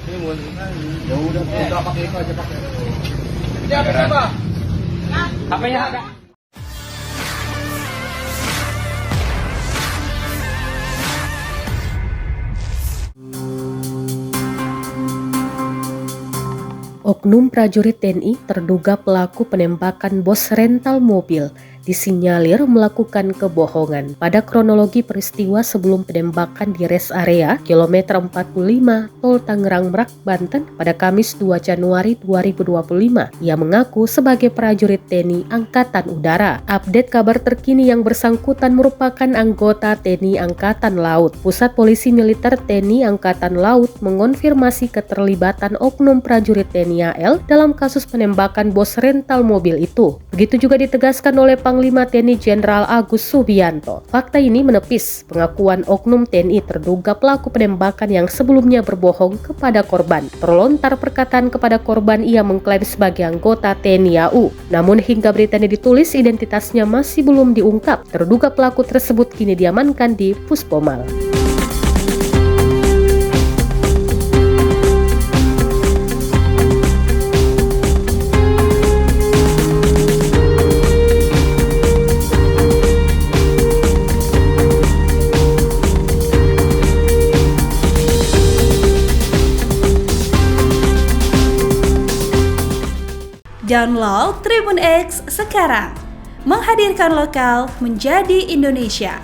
Ya udah pakai itu aja pakai. Ini apa? HP-nya ada. Oknum prajurit TNI terduga pelaku penembakan bos rental mobil disinyalir melakukan kebohongan. Pada kronologi peristiwa sebelum penembakan di rest area kilometer 45 Tol Tangerang Merak, Banten pada Kamis 2 Januari 2025, ia mengaku sebagai prajurit TNI Angkatan Udara. Update kabar terkini yang bersangkutan merupakan anggota TNI Angkatan Laut. Pusat Polisi Militer TNI Angkatan Laut mengonfirmasi keterlibatan oknum prajurit TNI AL dalam kasus penembakan bos rental mobil itu. Begitu juga ditegaskan oleh Panglima TNI Jenderal Agus Subianto. Fakta ini menepis pengakuan oknum TNI terduga pelaku penembakan yang sebelumnya berbohong kepada korban. Terlontar perkataan kepada korban, ia mengklaim sebagai anggota TNI AU. Namun hingga beritanya ditulis, identitasnya masih belum diungkap. Terduga pelaku tersebut kini diamankan di Puspomal. Download Tribun X sekarang, menghadirkan lokal menjadi Indonesia.